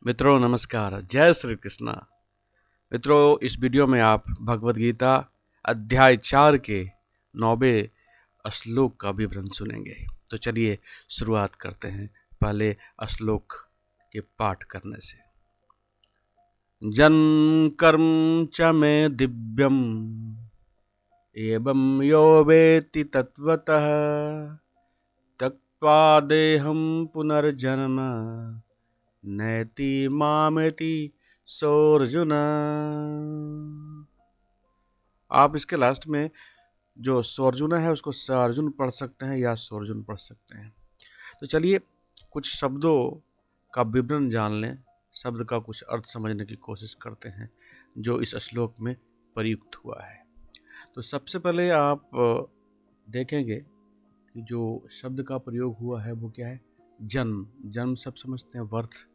मित्रों नमस्कार, जय श्री कृष्णा। मित्रों, इस वीडियो में आप भगवद गीता अध्याय 4 के 9वें श्लोक का विवरण सुनेंगे। तो चलिए शुरुआत करते हैं पहले श्लोक के पाठ करने से। जन्म कर्म च मे दिव्यम एवं यो वेत्ति तत्वतः त्यक्त्वा देहं पुनर्जन्म नैति मामेति सोऽर्जुन। आप इसके लास्ट में जो सोऽर्जुन है उसको अर्जुन पढ़ सकते हैं या सोऽर्जुन पढ़ सकते हैं। तो चलिए कुछ शब्दों का विवरण जान लें, शब्द का कुछ अर्थ समझने की कोशिश करते हैं जो इस श्लोक में प्रयुक्त हुआ है। तो सबसे पहले आप देखेंगे कि जो शब्द का प्रयोग हुआ है वो क्या है। जन्म, जन्म सब समझते हैं, worth.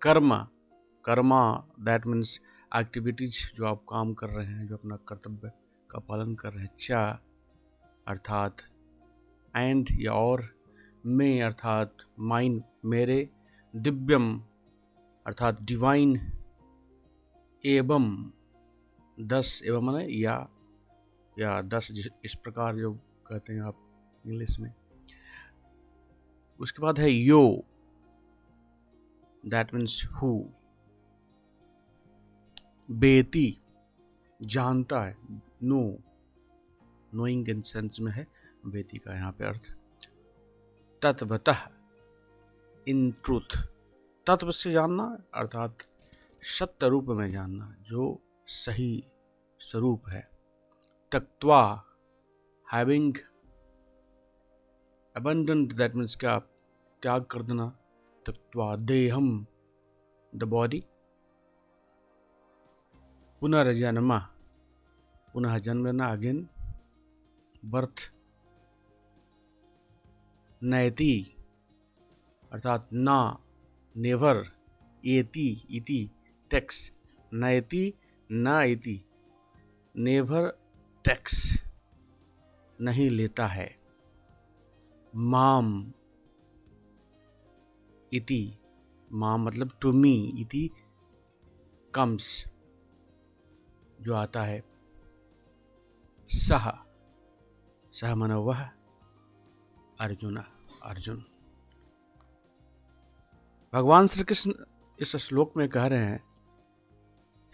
Karma that means activities, जो आप काम कर रहे हैं, जो अपना कर्तव्य का पालन कर रहे हैं। चा अर्थात एंड या और, में अर्थात माइन मेरे, दिव्यम अर्थात डिवाइन, एवं 10 एवं माने या 10 इस प्रकार जो कहते हैं आप इंग्लिश में। उसके बाद है यो, दैट मीन्स हु। बेती जानता है, नो, नोइंग इन सेंस में है बेती का यहाँ पे अर्थ। तत्वतः इन ट्रूथ, तत्व से जानना अर्थात सत्य रूप में जानना, जो सही स्वरूप है। त्यक्त्वा हैविंग अबंडेंट, दैट मीन्स क्या, त्याग कर देना। त्यक्त्वा देहम द बॉडी, पुनर्जन्म पुनः जन्म लेना, अगेन बर्थ। नैति अर्थात ना, नेवर। एति इति टेक्स, नैति ना इति, नेवर टैक्स नहीं लेता है। माम इति, माम मतलब टू मी, इति कम्स जो आता है। सह माना वह, अर्जुन। भगवान श्री कृष्ण इस श्लोक में कह रहे हैं,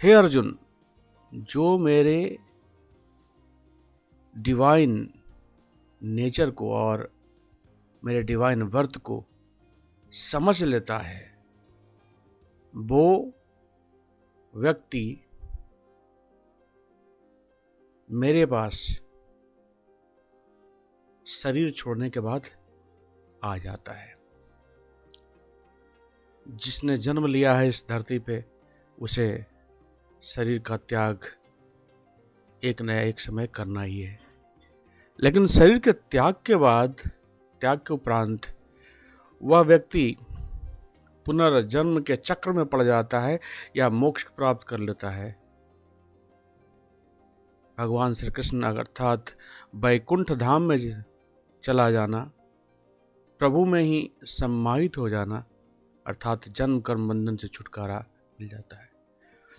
हे अर्जुन, जो मेरे डिवाइन नेचर को और मेरे डिवाइन वर्थ को समझ लेता है, वो व्यक्ति मेरे पास शरीर छोड़ने के बाद आ जाता है। जिसने जन्म लिया है इस धरती पे, उसे शरीर का त्याग एक न एक समय करना ही है। लेकिन शरीर के त्याग के बाद, त्याग के उपरांत वह व्यक्ति पुनर्जन्म के चक्र में पड़ जाता है या मोक्ष प्राप्त कर लेता है। भगवान श्री कृष्ण अर्थात वैकुंठ धाम में चला जाना, प्रभु में ही सम्माहित हो जाना, अर्थात जन्म कर्म बंधन से छुटकारा मिल जाता है।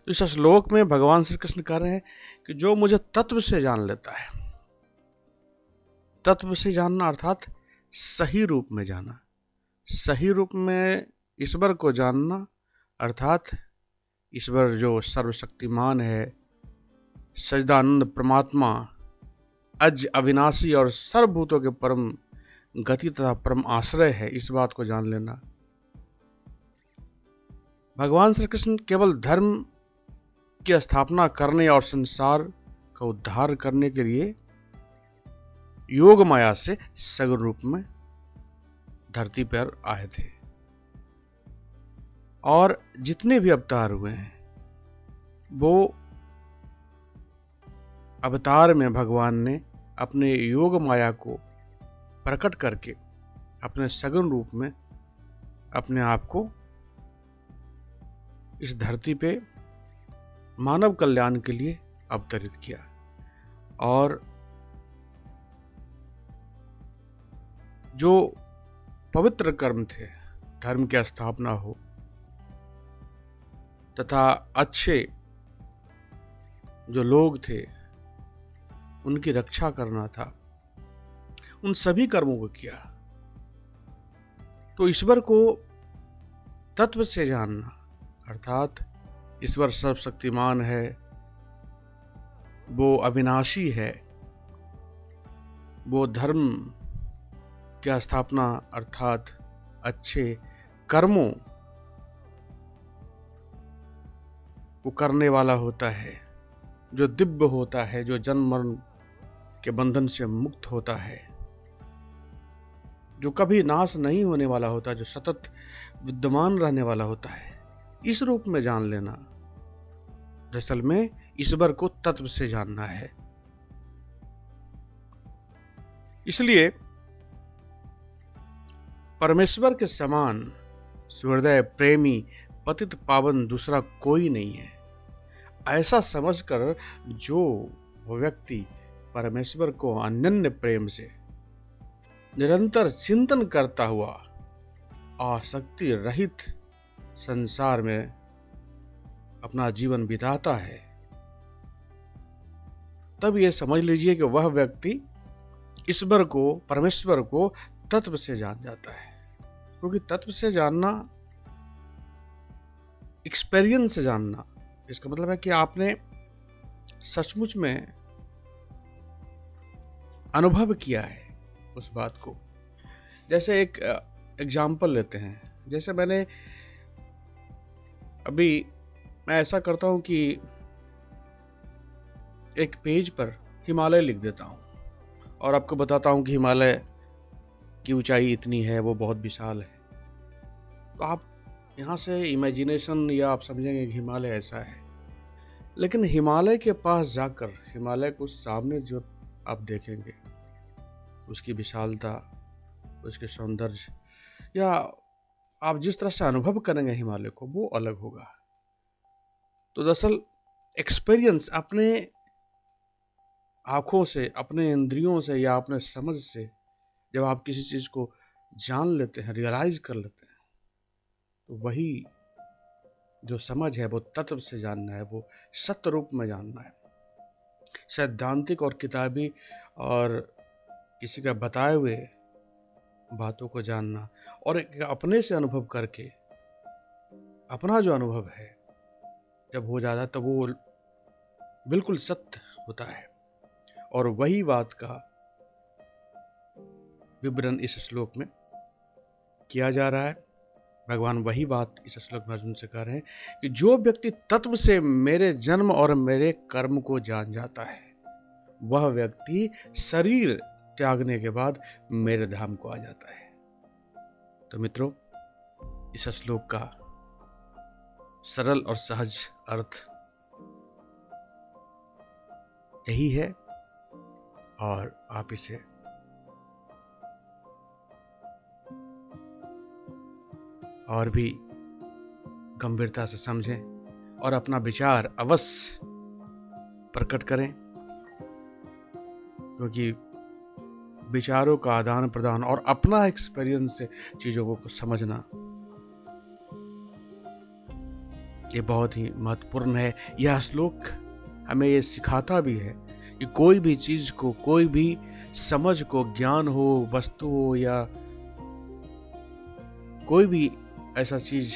तो इस श्लोक में भगवान श्री कृष्ण कह रहे हैं कि जो मुझे तत्व से जान लेता है, तत्व से जानना अर्थात सही रूप में जाना, सही रूप में ईश्वर को जानना, अर्थात ईश्वर जो सर्वशक्तिमान है, सच्चिदानंद परमात्मा, अज अविनाशी और सर्वभूतों के परम गति तथा परम आश्रय है, इस बात को जान लेना। भगवान श्री कृष्ण केवल धर्म की स्थापना करने और संसार का उद्धार करने के लिए योग माया से सगुण रूप में धरती पर आए थे। और जितने भी अवतार हुए हैं, वो अवतार में भगवान ने अपने योग माया को प्रकट करके अपने सगुण रूप में अपने आप को इस धरती पे मानव कल्याण के लिए अवतरित किया। और जो पवित्र कर्म थे, धर्म की स्थापना हो, तथा अच्छे जो लोग थे उनकी रक्षा करना था, उन सभी कर्मों को किया। तो ईश्वर को तत्व से जानना अर्थात ईश्वर सर्वशक्तिमान है, वो अविनाशी है, वो धर्म की स्थापना अर्थात अच्छे कर्मों को करने वाला होता है, जो दिव्य होता है, जो जन्म मरण के बंधन से मुक्त होता है, जो कभी नाश नहीं होने वाला होता, जो सतत विद्यमान रहने वाला होता है। इस रूप में जान लेना दरअसल में ईश्वर को तत्व से जानना है। इसलिए परमेश्वर के समान सुहृदय प्रेमी पतित पावन दूसरा कोई नहीं है। ऐसा समझकर जो व्यक्ति परमेश्वर को अनन्य प्रेम से निरंतर चिंतन करता हुआ आसक्ति रहित संसार में अपना जीवन बिताता है, तब ये समझ लीजिए कि वह व्यक्ति ईश्वर को, परमेश्वर को तत्व से जान जाता है। क्योंकि तत्व से जानना, एक्सपीरियंस से जानना, इसका मतलब है कि आपने सचमुच में अनुभव किया है उस बात को। जैसे एक एग्जाम्पल लेते हैं, जैसे मैं ऐसा करता हूं कि एक पेज पर हिमालय लिख देता हूं और आपको बताता हूं कि हिमालय की ऊंचाई इतनी है, वो बहुत विशाल है। तो आप यहाँ से इमेजिनेशन या आप समझेंगे कि हिमालय ऐसा है। लेकिन हिमालय के पास जाकर हिमालय को सामने जो आप देखेंगे, उसकी विशालता, उसके सौंदर्य, या आप जिस तरह से अनुभव करेंगे हिमालय को, वो अलग होगा। तो दरअसल एक्सपीरियंस अपने आँखों से, अपने इंद्रियों से या अपने समझ से जब आप किसी चीज़ को जान लेते हैं, रियलाइज कर लेते हैं, तो वही जो समझ है वो तत्व से जानना है, वो सत्य रूप में जानना है। सैद्धांतिक और किताबी और किसी का बताए हुए बातों को जानना और अपने से अनुभव करके अपना जो अनुभव है जब हो जाता है तो वो बिल्कुल सत्य होता है। और वही बात का विवरण इस श्लोक में किया जा रहा है। भगवान वही बात इस श्लोक में अर्जुन से कह रहे हैं कि जो व्यक्ति तत्व से मेरे जन्म और मेरे कर्म को जान जाता है, वह व्यक्ति शरीर त्यागने के बाद मेरे धाम को आ जाता है। तो मित्रों, इस श्लोक का सरल और सहज अर्थ यही है और आप इसे और भी गंभीरता से समझें और अपना विचार अवश्य प्रकट करें, क्योंकि विचारों का आदान प्रदान और अपना एक्सपीरियंस से चीज़ों को समझना ये बहुत ही महत्वपूर्ण है। यह श्लोक हमें ये सिखाता भी है कि कोई भी चीज़ को, कोई भी समझ को, ज्ञान हो, वस्तु हो या कोई भी ऐसा चीज़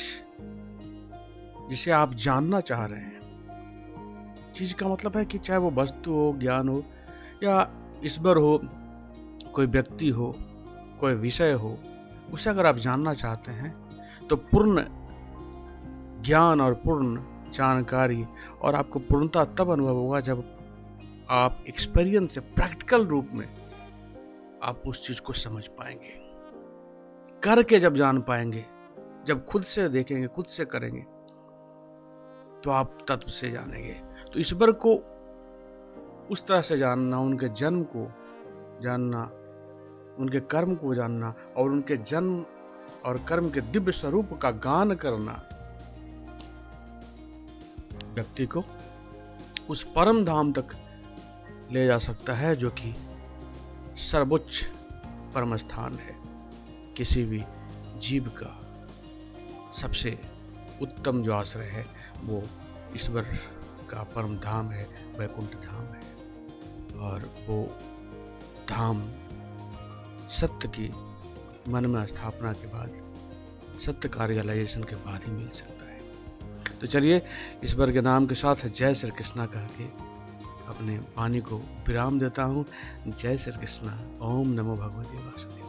जिसे आप जानना चाह रहे हैं, चीज़ का मतलब है कि चाहे वो वस्तु हो, ज्ञान हो या ईश्वर हो, कोई व्यक्ति हो, कोई विषय हो, उसे अगर आप जानना चाहते हैं तो पूर्ण ज्ञान और पूर्ण जानकारी और आपको पूर्णता तब अनुभव होगा जब आप एक्सपीरियंस से, प्रैक्टिकल रूप में आप उस चीज को समझ पाएंगे, करके जब जान पाएंगे, जब खुद से देखेंगे, खुद से करेंगे, तो आप तत्व से जानेंगे। तो ईश्वर को उस तरह से जानना, उनके जन्म को जानना, उनके कर्म को जानना और उनके जन्म और कर्म के दिव्य स्वरूप का गान करना व्यक्ति को उस परम धाम तक ले जा सकता है, जो कि सर्वोच्च परम स्थान है किसी भी जीव का, सबसे उत्तम जो आश्रय है वो ईश्वर का परम धाम है, वैकुंठ धाम है। और वो धाम सत्य की मन में स्थापना के बाद, सत्य का रियलाइजेशन के बाद ही मिल सकता है। तो चलिए ईश्वर के नाम के साथ जय श्री कृष्णा कह के अपने वाणी को विराम देता हूँ। जय श्री कृष्णा। ओम नमो भगवते वासुदेवाय।